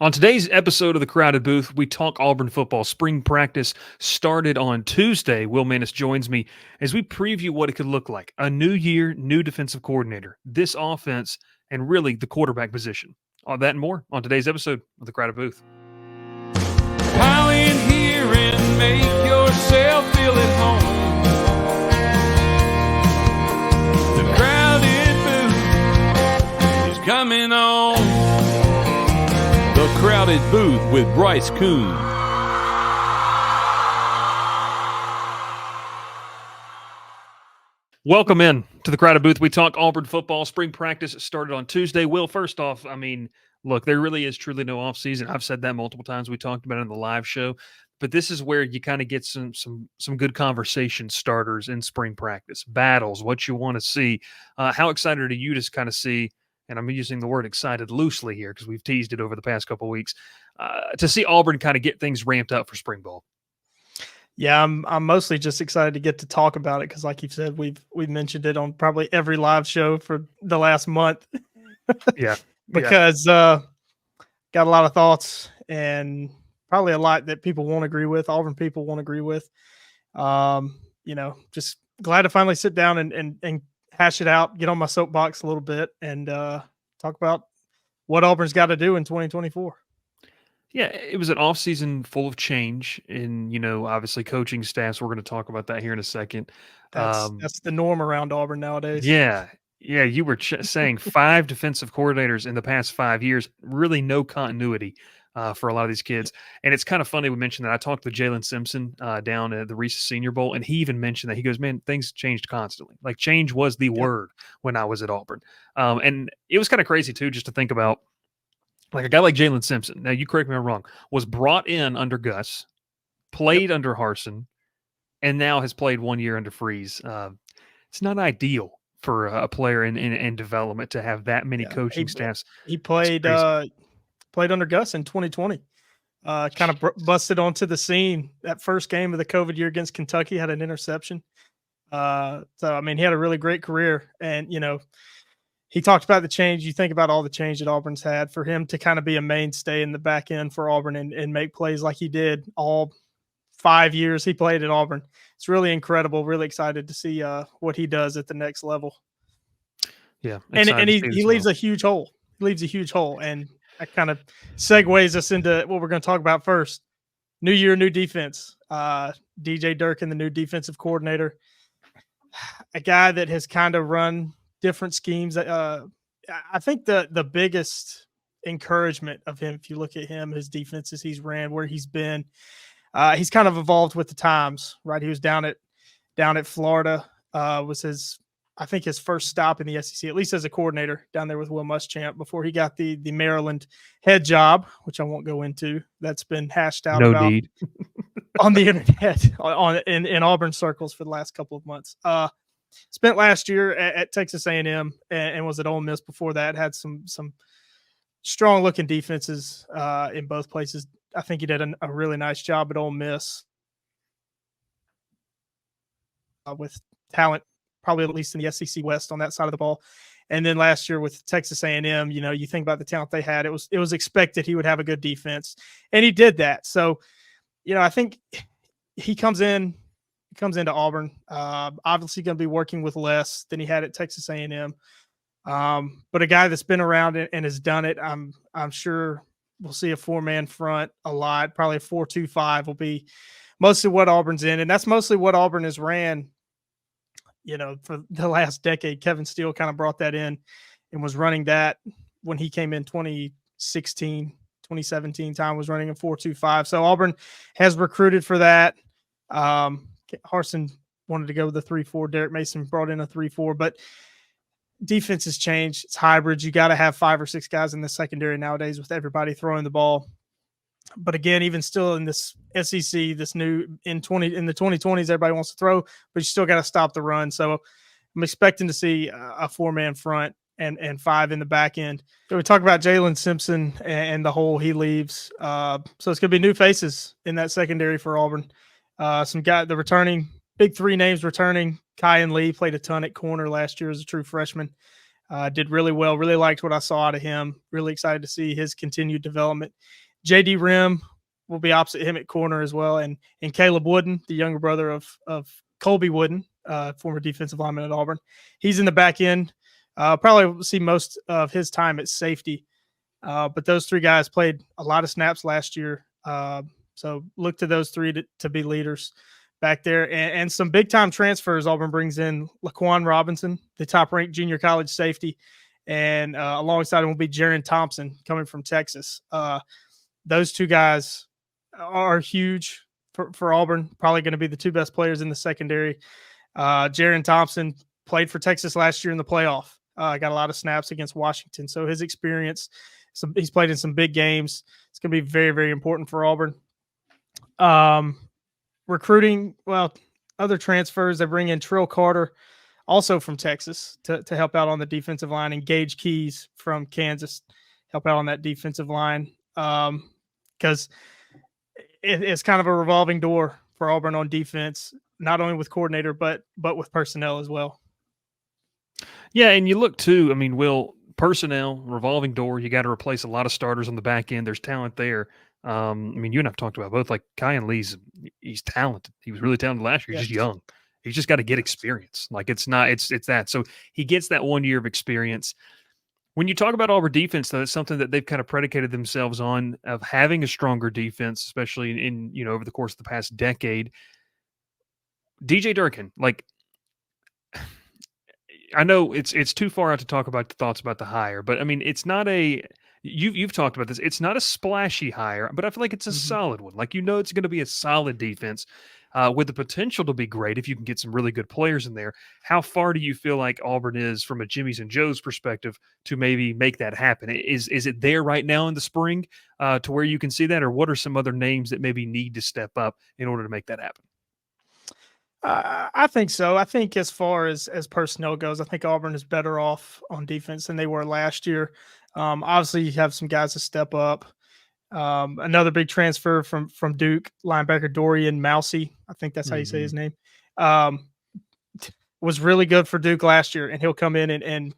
On today's episode of The Crowded Booth, we talk Auburn football. Spring practice started on Tuesday. Will Maness joins me as we preview what it could look like. A new year, new defensive coordinator, this offense, and really the quarterback position. All that and more on today's episode of The Crowded Booth. Pile in here and make yourself feel at home. The Crowded Booth is coming on. The Crowded Booth with Bryce, Koon. Welcome in to The Crowded Booth. We talk Auburn football. Spring practice started on Tuesday. Will, first off, look, there really is truly no offseason. I've said that multiple times. We talked about it in the live show. But this is where you kind of get some good conversation starters in spring practice. Battles, what you want to see. How excited are you to kind of see, and I'm using the word excited loosely here because we've teased it over the past couple of weeks, to see Auburn kind of get things ramped up for spring ball? Yeah, I'm mostly just excited to get to talk about it because, like you've said, we've mentioned it on probably every live show for the last month. Yeah, because got a lot of thoughts and probably a lot that people won't agree with. Auburn people won't agree with. Just glad to finally sit down and hash it out, get on my soapbox a little bit, and talk about what Auburn's got to do in 2024. Yeah, it was an offseason full of change in, obviously coaching staffs. We're going to talk about that here in a second. That's the norm around Auburn nowadays. Yeah, you were saying 5 defensive coordinators in the past 5 years, really no continuity for a lot of these kids. And it's kind of funny we mentioned that. I talked to Jalen Simpson down at the Reese's Senior Bowl, and he even mentioned that. He goes, man, things changed constantly. Like change was the word when I was at Auburn. And it was kind of crazy, too, just to think about. Like a guy like Jalen Simpson, now you correct me if I'm wrong, was brought in under Gus, played under Harsin, and now has played 1 year under Freeze. It's not ideal for a player in development to have that many coaching staffs. He played under Gus in 2020. Kind of busted onto the scene that first game of the COVID year against Kentucky, had an interception. He had a really great career, and he talked about the change. You think about all the change that Auburn's had. For him to kind of be a mainstay in the back end for Auburn and make plays like he did all 5 years he played at Auburn. It's really incredible. Really excited to see what he does at the next level. Yeah. And he leaves a huge hole. He leaves a huge hole. And that kind of segues us into what we're going to talk about first. New year, new defense. DJ Durkin, the new defensive coordinator. A guy that has kind of run different schemes. I think the biggest encouragement of him, if you look at him, his defenses he's ran, where he's been, he's kind of evolved with the times, right? He was down at Florida, was his first stop in the SEC, at least as a coordinator down there with Will Muschamp before he got the Maryland head job, which I won't go into. That's been hashed out about on the internet in Auburn circles for the last couple of months. Spent last year at Texas A&M and was at Ole Miss before that. Had some strong looking defenses in both places. I think he did a really nice job at Ole Miss with talent, probably at least in the SEC West on that side of the ball. And then last year with Texas A&M, you think about the talent they had. It was expected he would have a good defense, and he did that. So, I think he comes into Auburn, obviously going to be working with less than he had at Texas A&M. But a guy that's been around and has done it. I'm sure we'll see a 4-man front a lot. Probably a 4-2-5 will be mostly what Auburn's in. And that's mostly what Auburn has ran, for the last decade. Kevin Steele kind of brought that in and was running that when he came in 2016, 2017 time, was running a 4-2-5. So Auburn has recruited for that. Harsin wanted to go with the 3-4. Derek Mason brought in a 3-4, but defense has changed. It's hybrid. You got to have 5 or 6 guys in the secondary nowadays with everybody throwing the ball. But again, even still in this SEC, this new in the 2020s, everybody wants to throw, but you still got to stop the run. So I'm expecting to see a 4-man front and 5 in the back end. So we talk about Jalen Simpson and the hole he leaves. So it's going to be new faces in that secondary for Auburn. The returning big 3 names returning. Kyan Lee played a ton at corner last year as a true freshman. Did really well. Really liked what I saw out of him. Really excited to see his continued development. JD Rim will be opposite him at corner as well, and Caleb Wooden, the younger brother of Colby Wooden, former defensive lineman at Auburn. He's in the back end. Probably will see most of his time at safety. But those three guys played a lot of snaps last year. So look to those three to be leaders back there. And some big time transfers. Auburn brings in Laquan Robinson, the top ranked junior college safety. And alongside him will be Jaron Thompson coming from Texas. Those two guys are huge for Auburn, probably going to be the two best players in the secondary. Jaron Thompson played for Texas last year in the playoff. Got a lot of snaps against Washington. So his experience, he's played in some big games. It's going to be very, very important for Auburn. Recruiting, well, other transfers, they bring in Trill Carter, also from Texas, to help out on the defensive line, and Gage Keys from Kansas, help out on that defensive line. Because it's kind of a revolving door for Auburn on defense, not only with coordinator, but with personnel as well. Yeah, and you look too, I mean, Will, personnel, revolving door, you got to replace a lot of starters on the back end. There's talent there. I mean, you and I've talked about both. Like Kyan Lee's, he's talented. He was really talented last year. He's just young. He's just got to get experience. Like it's that. So he gets that 1 year of experience. When you talk about Auburn defense, though, it's something that they've kind of predicated themselves on, of having a stronger defense, especially in over the course of the past decade. DJ Durkin, like, I know it's too far out to talk about the thoughts about the hire, but I mean, it's not a you've talked about this. It's not a splashy hire, but I feel like it's a solid one. Like, it's going to be a solid defense with the potential to be great if you can get some really good players in there. How far do you feel like Auburn is from a Jimmy's and Joe's perspective to maybe make that happen? Is it there right now in the spring to where you can see that, or what are some other names that maybe need to step up in order to make that happen? I think so. I think as far as personnel goes, I think Auburn is better off on defense than they were last year. Obviously, you have some guys to step up. Another big transfer from Duke, linebacker Dorian Mousey, I think that's how you say his name, was really good for Duke last year, and he'll come in and